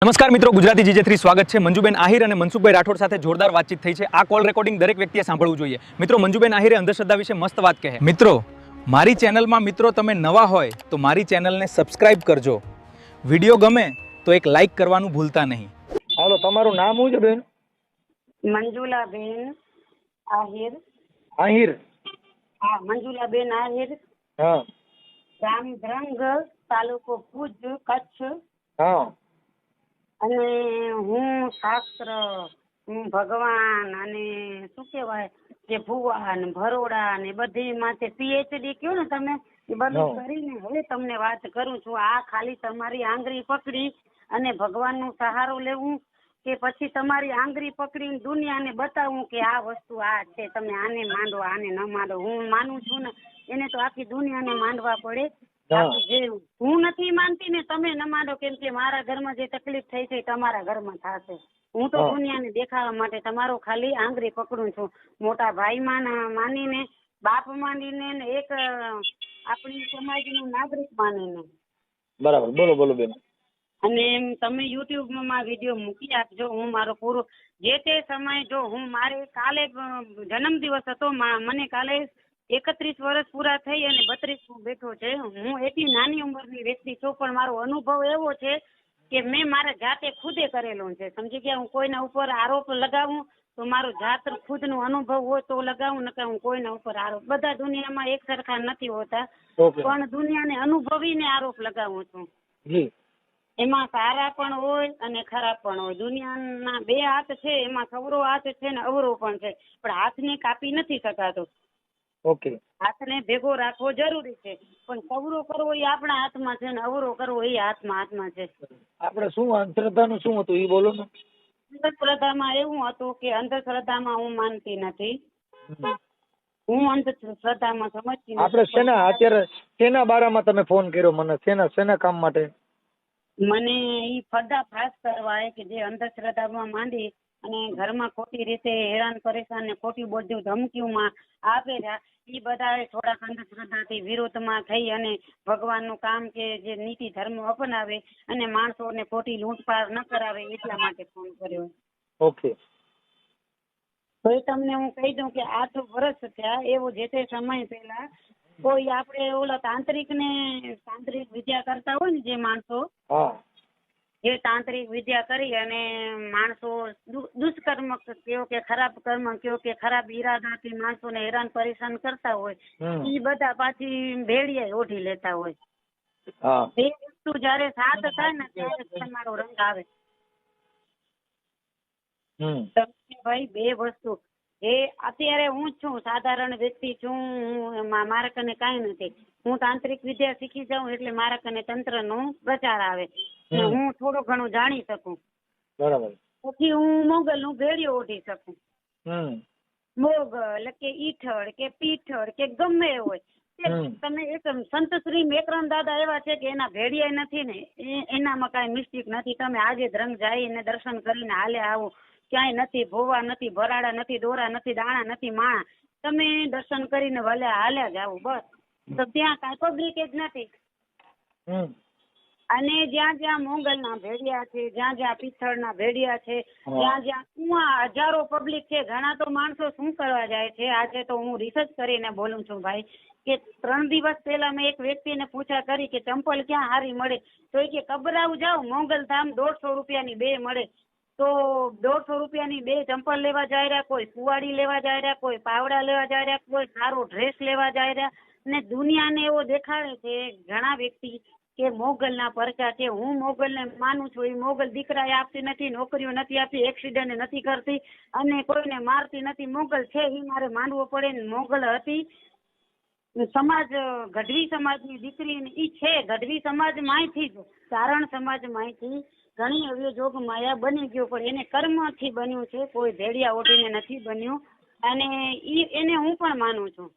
નમસ્કાર મિત્રો, ગુજરાતી GJ3 સ્વાગત છે। મંજુબેન આહિર અને મનસુખભાઈ રાઠોડ સાથે જોરદાર વાતચીત થઈ છે। આ કોલ રેકોર્ડિંગ દરેક વ્યક્તિએ સાંભળવું જોઈએ। મિત્રો, મંજુબેન આહિરે અંધશ્રદ્ધા વિશે મસ્ત વાત કહે। મિત્રો, મારી ચેનલમાં મિત્રો તમે નવા હોય તો મારી ચેનલને સબસ્ક્રાઇબ કરજો। વિડીયો ગમે તો એક લાઈક કરવાનું ભૂલતા નહીં। હાલો, તમારું નામ શું છે બેન? મંજુલાબેન આહિર। આહિર? હા, મંજુલાબેન આહિર, હા ગામ ધ્રંગ, તાલુકો ભુજ, કચ્છ। હા અને હું શાસ્ત્ર, હું ભગવાન અને શું કહેવાય જે ભુવા ને ભરોડા ને બધી માથે PhD કયો ને તમે એ બધું કરીને હવે તમને વાત કરું છું। આ ખાલી તમારી આંગળી પકડી અને ભગવાનનો સહારો લેવું કે પછી તમારી આંગળી પકડીને દુનિયાને બતાવું કે આ વસ્તુ આ છે, તમે આને માંડો આને ન માંડો। હું માનું છું ને એને તો આખી દુનિયાને માંડવા પડે। જે હું નથી માનતી ને તમે ન માંડો, કેમ કે મારા ઘરમાં જે તકલીફ થઈ છે તમારા ઘરમાં થશે। હું તો દુનિયાને દેખાડવા માટે તમારો ખાલી આંગળી પકડું છું। મોટા ભાઈ માનીને, બાપ માનીને ને એક આપણી સમાજનું નાગરિક માનીને। બરાબર, બોલો બોલો બેન। અને તમે યુટ્યુબમાં વિડીયો મૂકી આપજો। હું મારો પૂરો જે તે સમય જો હું મારે કાલે જન્મદિવસ હતો, મને કાલે 31 વર્ષ પૂરા થઈ અને 32 બેઠો છે। હું એટલી નાની ઉંમરની વ્યક્તિ છું, પણ મારો અનુભવ એવો છે કે મેં મારા જાતે ખુદે કરેલો છે, સમજી ગયા। હું કોઈના ઉપર આરોપ લગાવું તો મારો જાત ખુદનો અનુભવ હોય તો લગાવું, નકર હું કોઈના ઉપર આરોપ, બધા દુનિયામાં એક સરખા નથી હોતા, પણ દુનિયાને અનુભવીને આરોપ લગાવું છું। એમાં સારા પણ હોય અને ખરાબ પણ હોય। દુનિયાના બે હાથ છે, એમાં સવરો હાથ છે ને અવરો પણ છે, પણ હાથને કાપી નથી શકાતો। હાથને ભેગો રાખવો જરૂરી છે, પણ સવરો કરવો એ આપણા હાથમાં છે ને અવરો કરવો એ હાથમાં છે। આપણે શું અંધશ્રદ્ધાનું શું હતું એ બોલો ને। અંધશ્રદ્ધામાં એવું હતું કે અંધશ્રદ્ધામાં હું માનતી નથી, હું અંધશ્રદ્ધામાં સમજતી નથી। આપણે અત્યારે શેના બારામાં તમે ફોન કર્યો મને? શેના કામ માટે? મને ઈ પર્દાફાશ કરવા કે જે અંધશ્રદ્ધામાં માંડી અને ઘરમાં ખોટી રીતે હેરાન પરેશાન ને ખોટી બધું ધમકીઓમાં આપેલા, એ બધા થોડાક અંધશ્રદ્ધાથી વિરોધમાં થઈ અને ભગવાનનું કામ કે જે નીતિ ધર્મ અપનાવે અને માણસોને ખોટી લૂંટપાટ ન કરાવે એટલા માટે ફોન કર્યો। તો એ તમને હું કહી દઉં કે 8 વર્ષ થયા, એવો જે તે સમય પહેલા કોઈ આપણે ઓલા તાંત્રિક વિદ્યા કરતા હોય ને જે માણસો, જે તાંત્રિક વિદ્યા કરી અને માણસો દુષ્કર્મ કયો કે ખરાબ કર્મ કયો કે ખરાબ ઈરાદાથી માણસોને હેરાન પરેશાન કરતા હોય, એ બધા પાછી ભેળિયા ઓઢી લેતા હોય। બે વસ્તુ જયારે સાથ થાય ને ત્યારે તમારો રંગ આવે। ભાઈ બે વસ્તુ એ અત્યારે હું છું સાધારણ વ્યક્તિ છું, મારા કને કાંઈ નથી, હું તાંત્રિક વિદ્યા શીખી જાઉં એટલે મારા કને તંત્ર નો પ્રચાર આવે, હું થોડું ઘણું જાણી શકું, બરાબર, પછી હું મોગલ નું ભેળિયો ઓઢી શકું। મોગલ કે ઈઠળ કે પીઠળ કે ગમે હોય, તમે એક સંત શ્રી મેકરન દાદા એવા છે કે એના ભેળિયા નથી ને એનામાં કાંઈ મિસ્ટેક નથી। તમે આજે ધ્રંગ જઈને દર્શન કરીને હાલે આવો, ક્યાંય નથી ભોવા નથી, ભરાડા નથી, દોરા નથી, દાણા નથી, માણા, તમે દર્શન કરીને હાલ્યા જાવ બસ। તો ત્યાં કાંઈ પબ્લિક જ નથી। અને જ્યાં જ્યાં મોગલના ભેડિયા છે, જ્યાં જ્યાં પિત્તળના ભેડિયા છે, જ્યાં જ્યાં હજારો પબ્લિક છે, ઘણા તો માણસો શું કરવા જાય છે, આજે તો હું રિસર્ચ કરીને બોલું છું ભાઈ, કે 3 દિવસ પહેલા મેં એક વ્યક્તિને પૂછા કરી કે ચંપલ ક્યાં હારી મળે, તો એ કે કબરાવ જાવ, મોગલ ધામ 150 રૂપિયાની 2 મળે। તો 150 રૂપિયાની 2 ચંપલ લેવા જાય રહ્યા, કોઈ સુવાડી લેવા જાય રહ્યા, કોઈ પાવડા લેવા જાય રહ્યા, કોઈ સારો ડ્રેસ લેવા જાય રહ્યા, અને દુનિયાને એવો દેખાડે છે ઘણા વ્યક્તિ કે મોગલના પરચા છે। હું મોગલને માનું છું, એ મોગલ દીકરાએ આપતી નથી, નોકરીઓ નથી આપતી, એક્સિડન્ટ નથી કરતી અને કોઈને મારતી નથી, મોગલ છે એ મારે માનવો પડે। મોગલ હતી સમાજ, ગઢવી સમાજની દીકરી, ઈ છે ગઢવી સમાજ માંથી જ, ચારણ સમાજ માંથી ઘણી અવયોજોગ માયા બની ગયો, પણ એને કર્મથી બન્યું છે, કોઈ ભેડિયા ઓઢીને નથી બન્યું। અને એને હું પણ માનું છું,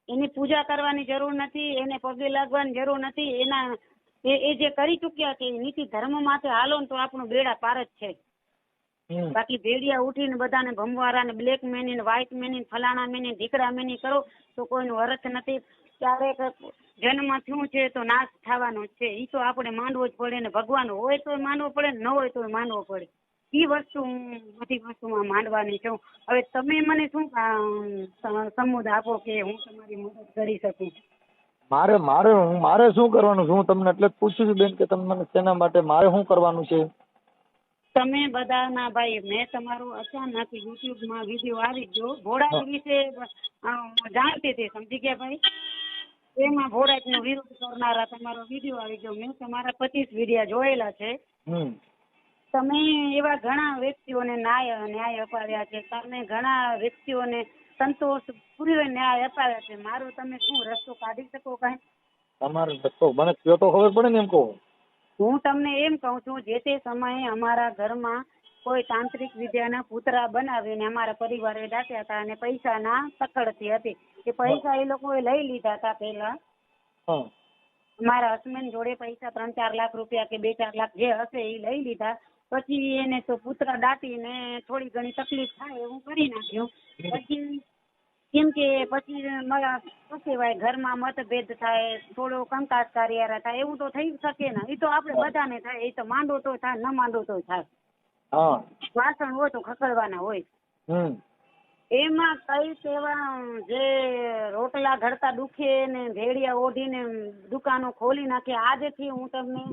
એની પૂજા કરવાની જરૂર નથી, એને પગે લાગવાની જરૂર નથી, એના એ જે કરી ચુક્યા છે નીતિ ધર્મ માટે હાલો ને તો આપણું બેડા પાર જ છે। બાકી ભેડિયા ઉઠીને બધાને ભમવારા ને બ્લેક મેની ને વ્હાઈટ મેની ફલાણા મેની ઢીકડા મેની કરો તો કોઈનું અર્થ નથી। ક્યારેક જન્મ થયું છે તો નાશ થવાનો જ છે. ઈ તો આપણે માનવો જ પડે ને, ભગવાન હોય તો માનવો પડે ને, ન હોય તો માનવો પડે. ઈ વસ્તુ હું બધી વસ્તુમાં માનવાની છું. હવે તમે મને શું સમૂદ આપો કે હું તમારી મદદ કરી શકું? મારે શું કરવાનું છે? હું તમને એટલે જ પૂછું છું બેન કે તમે મને શેના માટે, મારે શું કરવાનું છે? તમે બધાના ભાઈ, મેં તમારું અચાનક યુટ્યુબમાં વિડીયો આવી ગયો ભોળાજ વિશે જાણતી હતી, સમજી ગયા ભાઈ? એમાં ભોળાજનો વિરોધ કરનારા તમારો વિડીયો આવી ગયો. મેં તમારા 25 વિડીયો જોયેલા છે. તમે એવા ઘણા વ્યક્તિઓને ન્યાય અપાવ્યા છે. તમે ઘણા વ્યક્તિઓને સંતોષપૂર્વક ન્યાય અપાવ્યા છે. મારો તમે શું રસ્તો કાઢી શકો કાંઈ? તમારો રસ્તો મને કયો તો ખબર પડે ને, એમ કહું. હું તમને એમ કહું છું, જે તે સમયે અમારા ઘરમાં કોઈ તાંત્રિક વિદ્યાના પૂતળા બનાવીને અમારા પરિવારે દાટ્યા હતા અને પૈસાના તકડતી હતી. એ પૈસા એ લોકોએ લઈ લીધા હતા પહેલા. મારા હસબન્ડ જોડે પૈસા 3-4 લાખ રૂપિયા કે 2-4 લાખ જે હશે એ લઈ લીધા. પછી એને તો પૂતળા દાટીને થોડી ઘણી તકલીફ થાય એવું કરી નાખ્યું. પછી કેમ કે પછી શું કહેવાય, ઘરમાં મતભેદ થાય, થોડો કંકાસ કાર્ય થાય, એવું તો થઈ શકે ને. એ તો આપણે બધાને થાય. એ તો માંડો તો થાય, ન માંડો તો થાય. વાસણ હોય તો ખકડવાના હોય. એમાં કઈ સેવા જે રોટલા ઘડતા દુખે ને ભેડિયા ઓઢીને દુકાનો ખોલી નાખે. આજથી હું તમને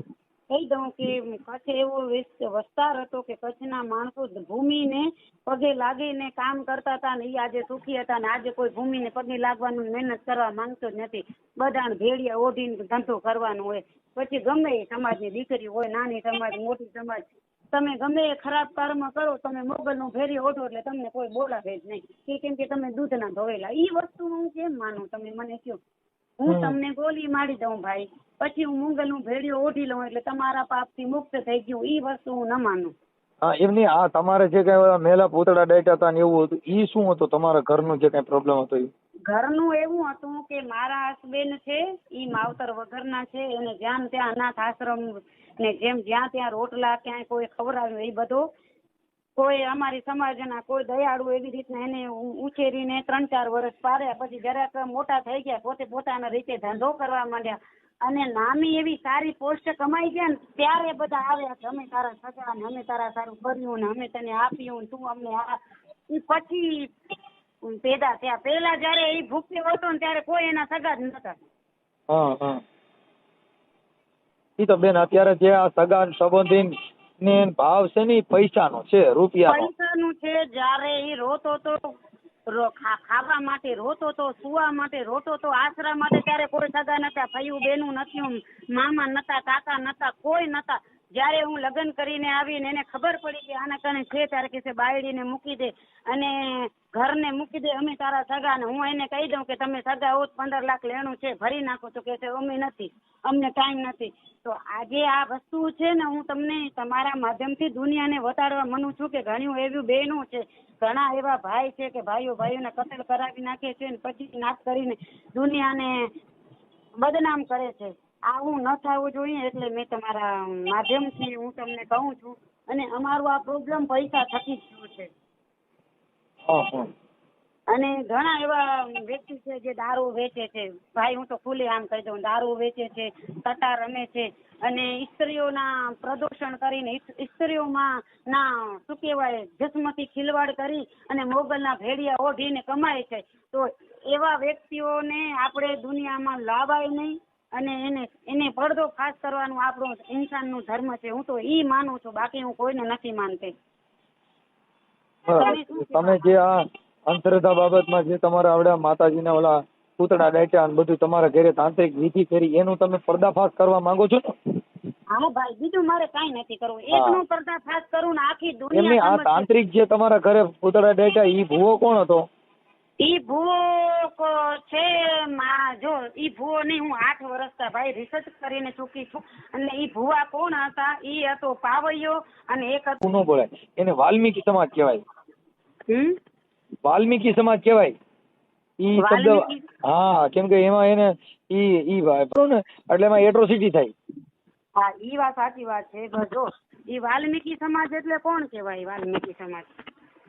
કહી દઉં કે કચ્છ એવો વિસ્તાર હતો કે કચ્છના માણસો ભૂમિને પગે લાગીને કામ કરતા હતા ને એ આજે સુખી હતા. ને આજે કોઈ ભૂમિને પગે લાગવાનું મહેનત કરવા માંગતો જ નથી. બધાને ભેડિયા ઓઢીને ધંધો કરવાનો હોય. પછી ગમે એ સમાજની દીકરી હોય, નાની સમાજ, મોટી સમાજ, તમે ગમે એ ખરાબ કર્મ કરો, તમે મોગલનું ભેરી ઓઢો એટલે તમને કોઈ બોલાવે જ નહીં. કેમ કે તમે દૂધના ધોયેલા. એ વસ્તુ હું કેમ માનું, તમે મને કહો. હું તમને ગોલી મારી દઉં ભાઈ, પછી હું મોગલનું ભેડિયો ઓઢી લઉં એટલે તમારા પાપથી મુક્ત થઈ ગયું. એ વસ્તુ હું ન માનું. એમ નહીં. આ તમારે જે કઈ મેલા પૂતળા દાટ્યા હતા ને એવું હતું, ઈ શું હતું? તમારા ઘરનું જે કઈ પ્રોબ્લેમ હતો? ઘરનું એવું હતું કે મારા હસબેન્ડ છે ઈ માવતર વગરના છે. એને જ્યાં ત્યાં અનાથ આશ્રમ ને જેમ જ્યાં ત્યાં રોટલા ક્યાંય કોઈ ખવડાવ્યું એ બધો કોઈ અમારી સમાજના કોઈ દયાળુ એવી રીતના એને ઉછેરીને 3-4 વર્ષ પાડ્યા. પછી જરાક મોટા થઈ ગયા, પોતે પોતાના રીતે ધંધો કરવા માંડ્યા અને નામી એવી સારી પોસ્ટ કમાઈ ગયા ને ત્યારે બધા આવ્યા કે અમે તારા સગા ને અમે તારા સારું કર્યું ને અમે તને આપ્યું, તું અમને આ. પછી પેદા થયા. પેલા જયારે એ ભૂખ્યો હતો ને ત્યારે કોઈ એના સગા જ નતા. ઈ તો બેન અત્યારે જે આ સગા સંબંધી ને ભાવ છે ને પૈસાનો છે, રૂપિયાનો. પૈસાનું છે. જયારે એ રોતો તો ખાવા માટે રોતો તો, સુવા માટે રોતો તો, આશરા માટે, ત્યારે કોઈ સગા નતા, ભાઈઓ બહેનું નથી, મામા નતા, કાકા નતા, કોઈ નતા. જયારે હું લગ્ન કરીને આવીને એને ખબર પડી કે આના કણે છે ત્યારે કે બાયડીને મૂકી દે અને ઘરને મૂકી દે, અમે તારા સગા. ને હું એને કહી દઉં કે તમે સગા હોત 15 લાખ લેણું છે ભરી નાખો, તો કે અમે નથી, અમને ટાઈમ નથી. તો આજે આ વસ્તુ છે ને, હું તમને તમારા માધ્યમથી દુનિયાને બતાડવા માંગુ છું કે ઘણી એવી બહેનો છે, ઘણા એવા ભાઈ છે કે ભાઈઓને કતલ કરાવી નાખે છે ને પછી નાશ કરીને દુનિયાને બદનામ કરે છે. આવું ન થવું જોઈએ. એટલે મેં તમારા માધ્યમથી હું તમને કહું છું. અને અમારું આ પ્રોબ્લેમ પૈસા થકી જ થયું છે. અને ઘણા એવા વ્યક્તિ છે જે દારૂ વેચે છે. ભાઈ હું તો ખુલ્લે આમ કહી દઉં, દારૂ વેચે છે, સટ્ટા રમે છે અને સ્ત્રીઓના પ્રદૂષણ કરીને સ્ત્રીઓમાં ના શું કહેવાય જસમતી ખિલવાડ કરી અને મોગલના ભેડિયા ઓઢીને કમાય છે. તો એવા વ્યક્તિઓને આપણે દુનિયામાં લાવાય નહીં અને એને પડદો ખાસ કરવાનું આપણો ઇન્સાનનું ધર્મ છે. હું તો ઈ માનું છું, બાકી હું કોઈને નથી માનતી. તમે જે આ અંધશ્રદ્ધા બાબતમાં જે તમારા આવડા માતાજીના ઓલા પૂતળા દાટ્યા અને બધું તમારા ઘરે તાંત્રિક વિધિ કરી, એનું તમે પર્દાફાશ કરવા માંગો છો ને? હા ભાઈ, બીજું મારે કઈ નથી કરવું. એકનો પર્દાફાશ કરું ને આખી દુનિયા. એમની આ તાંત્રિક જે તમારા ઘરે પૂતળા દાટ્યા, ઈ ભૂવો કોણ હતો? ઈ ભૂવો છે જો ઈ ભૂવો નહીં, હું 8 વર્ષથી ભાઈ રિસર્ચ કરીને ચૂકી છું. અને ઈ ભૂવા કોણ હતા? ઈ હતો પાવૈયો અને એક હતો ન બોલાય, એને વાલ્મીકી સમાજ કહેવાય. વાલ્મીકી સમાજ કહેવાય ઈ શબ્દ. હા, કેમ કે એમાં એને ઈ ને એટલે એમાં એટ્રોસિટી થાય. હા, ઈ વાત સાચી વાત છે. જો ઈ વાલ્મીકી સમાજ એટલે કોણ કહેવાય? વાલ્મીકી સમાજ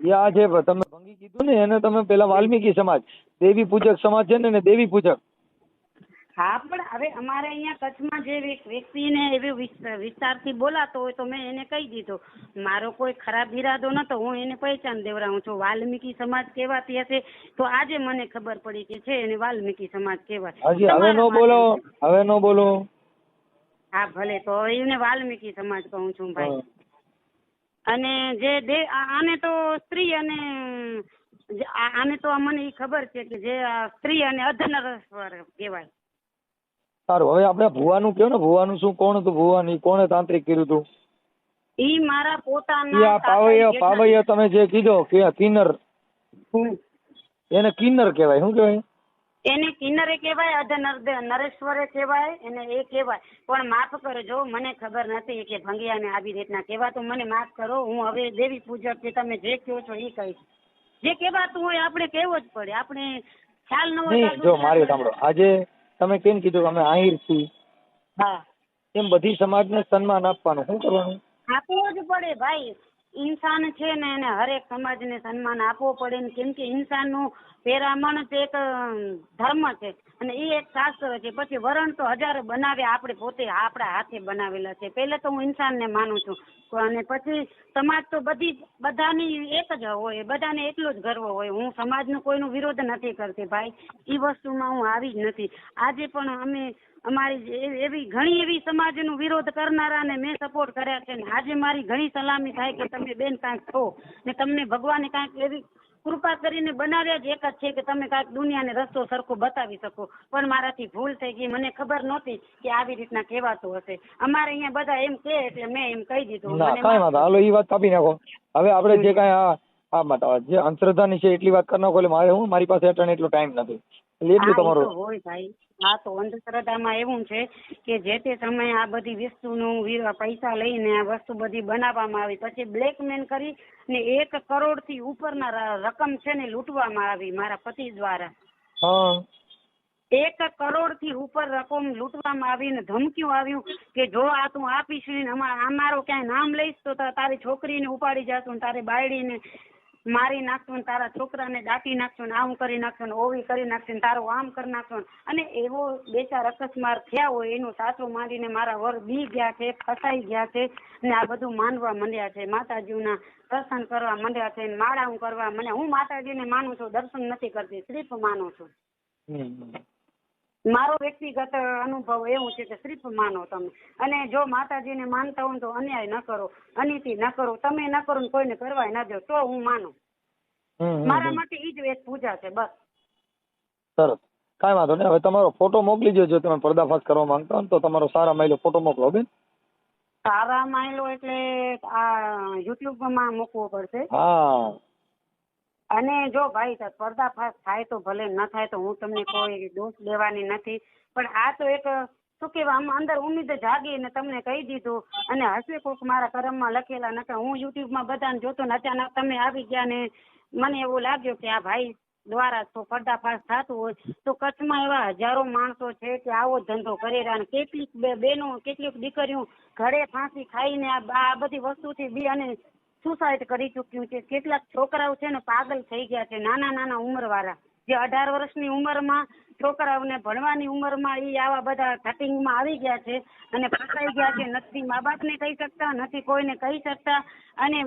આ જે તમે ભંગી કીધું ને, એને તમે પેલા વાલ્મીકી સમાજ, દેવી પૂજક સમાજ છે ને, દેવી પૂજક. હા, પણ હવે અમારે અહીંયા કચ્છમાં જે વ્યક્તિને એવી વિસ્તારથી બોલાતો હોય તો મેં એને કહી દીધું, મારો કોઈ ખરાબ ઈરાદો નતો, હું એને પહેચાન દેવડાવું છું. વાલ્મીકી સમાજ કહેવાતી હશે તો આજે મને ખબર પડી કે છે એને વાલ્મીકી સમાજ કહેવાય. હજી હવે નો બોલો, હવે નો બોલો. હા ભલે, તો એને વાલ્મીકી સમાજ કહું છું ભાઈ. અને જે આને તો સ્ત્રી અને આને તો મને ઈ ખબર છે કે જે સ્ત્રી અને અધનરેશ્વર કહેવાય. સારું, હવે આપણે ભુવાનું કયો ને, ભુવાનું શું, કોણ હતું ભુવાનું, ઈ કોણે તાંત્રિક કર્યું હતું? ઈ મારા ઈ પોતાના આ પાવૈયા તમે જે કીધો કે કિન્નર, એને કિન્નર કહેવાય. શું કહેવાય એને? કિન્નરે કહેવાય, નરેશ્વરે કહેવાય, એને એ કહેવાય. પણ માફ કરજો, મને ખબર નથી કે ભંગિયાને આવી રીતના કહેવાતું. મને માફ કરો, હું હવે દેવી પૂજક છે, તમે જે કહો છો એ કહીશ. જે કહેવાતું હોય આપણે કહેવો જ પડે, આપણે ખ્યાલ ન હોય. નહીં, જો મારી સાંભળો, આજે તમે કેમ કીધું કે અમે આહિર છીએ, હા, એમ બધી સમાજને સન્માન આપવાનું. શું કરવાનું? આપવું જ પડે ભાઈ. ઇન્સાન છે ને એને હરેક સમાજને સન્માન આપવો પડે ને, કેમ કે ઇન્સાનનું પેરામણ તે એક ધર્મ છે અને એ એક શાસ્ત્ર છે. પછી વરણ તો હજારો બનાવ્યા, આપણે પોતે આપણા હાથે બનાવેલા છે. પહેલા તો હું ઇન્સાનને માનું છું, અને પછી સમાજ તો બધાની એક જ હોય, બધાને એટલો જ ગર્વ હોય. હું સમાજનો કોઈનો વિરોધ નથી કરતી ભાઈ, એ વસ્તુમાં હું આવી જ નથી. આજે પણ અમારી એવી ઘણી એવી સમાજનો વિરોધ કરનારાને મેં સપોર્ટ કર્યા છે ને આજે મારી ઘણી સલામી થાય કે તમે બેન કાંઈક છો ને તમને ભગવાને કાંઈક એવી કૃપા કરીને બનાવ્યા જ એક જ છે કે તમે કાંઈક દુનિયાને રસ્તો સરખો બતાવી શકો. પણ મારાથી ભૂલ થઈ ગઈ, મને ખબર નહોતી કે આવી રીતના કહેવાતું હશે. અમારે અહીંયા બધા એમ કહે એટલે મેં એમ કહી દીધું. ના, કાંઈ વાંધો, હાલો ઈ વાત કાપી નાખો. હવે આપણે જે કાંઈ જે અંધશ્રદ્ધાની છે એટલી વાત કરી નાખો. એટલે મારી પાસે એટલો ટાઈમ નથી, એટલે એટલું તમારું હોય ભાઈ. હા, તો અંધશ્રદ્ધામાં એવું છે કે જે તે સમયે આ બધી વસ્તુનું પૈસા લઈને આ વસ્તુ બધી બનાવવામાં આવી, પછી બ્લેકમેલ કરી ને 1 કરોડથી ઉપરના રકમ છે ને લૂંટવામાં આવી મારા પતિ દ્વારા. 1 કરોડથી ઉપર રકમ લૂંટવામાં આવી ને ધમકીઓ આવ્યું કે જો આ તું આપીશ ને અમારો ક્યાંય નામ લઈશ તો તારી છોકરીને ઉપાડી જશું ને તારી બાયડીને મારી નાખશું, તારા છોકરાને દાટી નાખશું, આમ કરી નાખશું, ઓવી કરી નાખશું, તારું આમ કરી નાખશું. અને એવો 2-4 અકસ્માત થયા હોય એનું સાસુ માંડીને મારા વર બી ગયા છે, ફસાઈ ગયા છે ને આ બધું માનવા માંડ્યા છે. માતાજીના દર્શન કરવા માંડ્યા છે, માળાઓ કરવા મને. હું માતાજીને માનું છું, દર્શન નથી કરતી, શ્રીફ માનું છું. મારો વ્યક્તિગત અનુભવ એવું છે કે શ્રીફ માનો તમે, અને જો માતાજીને માનતા હો તો અન્યાય ન કરો, અનીતિ ન કરો, તમે ન કરો ને કોઈને કરવાય ન દો તો હું માનું. મારા માટે ઈ જ એક પૂજા છે બસ. સરસ, કાંઈ વાંધો નહીં. હવે તમારો ફોટો મોકલી દેજો, જો તમે પર્દાફાશ કરવા માંગતા હો તો તમારો સારા માયલો ફોટો મોકલો બેન. સારા માયલો એટલે આ યુટ્યુબમાં મૂકવો પડશે. હા, અને જો ભાઈ પર્દાફાશ થાય તો ભલે, ન થાય તો હું તમને કોઈ દોષ દેવાની નથી, પણ આ તો એક શું કહેવાય અંદર ઉમ્મીદ જાગી ને તમને કહી દીધું. અને હશે કોક મારા કર્મમાં લખેલા, નકર હું યુટ્યુબમાં બધાને જોતો ને અચાનક તમે આવી ગયા ને મને એવું લાગ્યું કે આ ભાઈ દ્વારા તો પર્દાફાશ થતું હોય તો કચ્છમાં એવા હજારો માણસો છે કે આવો ધંધો કરી રહ્યા. કેટલીક બહેનો, કેટલીક દીકરીઓ ઘરે ફાંસી ખાઈને આ બધી વસ્તુથી બી અને સુસાઇડ કરી ચૂક્યું છે. કેટલાક છોકરાઓ છે ને પાગલ થઈ ગયા છે, નાના ઉંમરવાળા, જે 18 વર્ષની ઉંમરમાં છોકરાઓને ભણવાની ઉંમરમાં એ આવા બધા ધટિંગમાં આવી ગયા છે અને ફસાઈ ગયા છે. નથી મા બાપને કહી શકતા, નથી કોઈને કહી શકતા અને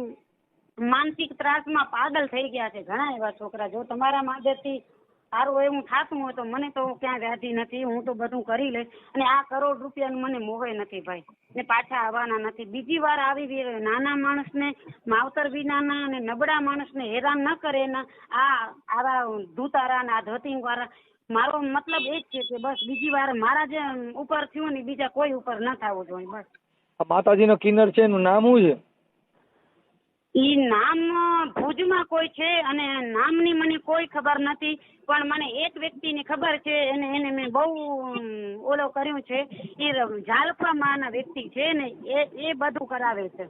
માનસિક ત્રાસમાં પાગલ થઈ ગયા છે ઘણા એવા છોકરા. જો તમારા માધ્યમથી સારું એવું થાતું હોય તો મને તો ક્યાં વ્યાધિ નથી, હું તો બધું કરી લઈશ. અને આ કરોડ રૂપિયાનું મને મોહે નથી ભાઈ, ને પાછા આવવાના નથી. બીજી વાર આવી નાના માણસને, માવતર વિનાના અને નબળા માણસને હેરાન ન કરે ને આવા ધૂતારા ને આ ધોતિંગ વાળા. મારો મતલબ એ જ છે કે બસ બીજી વાર મારા જે ઉપર થયું ને બીજા કોઈ ઉપર ન થવું જોઈએ બસ. માતાજીનો કિન્નર છે, એનું નામ શું છે? ઈ નામ ભુજમાં કોઈ છે અને નામની મને કોઈ ખબર નથી, પણ મને એક વ્યક્તિની ખબર છે. એને મેં બહુ ઓલો કર્યું છે. એ જાલપા માના વ્યક્તિ છે ને એ બધું કરાવે છે.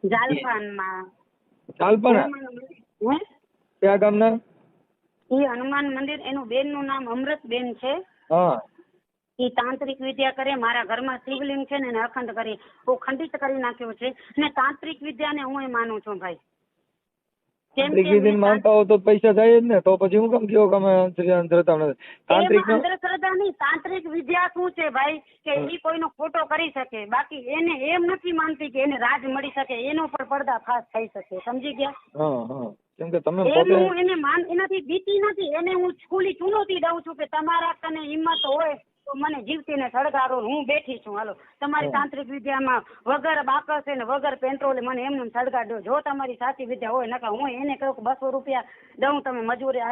જાલપાનમાં કયા ગામના? એ હનુમાન મંદિર. એનું બેનનું નામ અમૃતબેન છે. એ તાંત્રિક વિદ્યા કરે. મારા ઘરમાં શિવલિંગ છે ને એને અખંડ ખંડિત કરી નાખ્યો છે. અને તાંત્રિક વિદ્યાને હું માનું છું ભાઈ. કેમ તાંત્રિક કે વિધિને માનતા હો તો પૈસા જાય જ ને, તો પછી હું કેમ કહો કે અમે અંધશ્રદ્ધા નથી? તાંત્રિક એમાં અંધશ્રદ્ધા નહીં, તાંત્રિક વિદ્યા શું છે ભાઈ કે એ કોઈનો ખોટો કરી શકે, બાકી એને એમ નથી માનતી કે એને રાજ મળી શકે, એનો પણ પર્દાફાશ થઈ શકે, સમજી ગયા? હા કેમ કે તમે એમ પોતે હું એને એનાથી બીતી નથી, એને હું ખુલ્લી ચુનૌતી દઉં છું કે તમારા કને હિંમત હોય તો મને જીવતીને સળગાડો, હું બેઠી છું, હાલો તમારી તાંત્રિક વિદ્યામાં વગર બાકસે ને વગર પેટ્રોલે મને એમને સળગાડો, જો તમારી સાચી વિદ્યા હોય, નકા હું એને કહું કે 200 રૂપિયા દઉં, તમે મજૂરી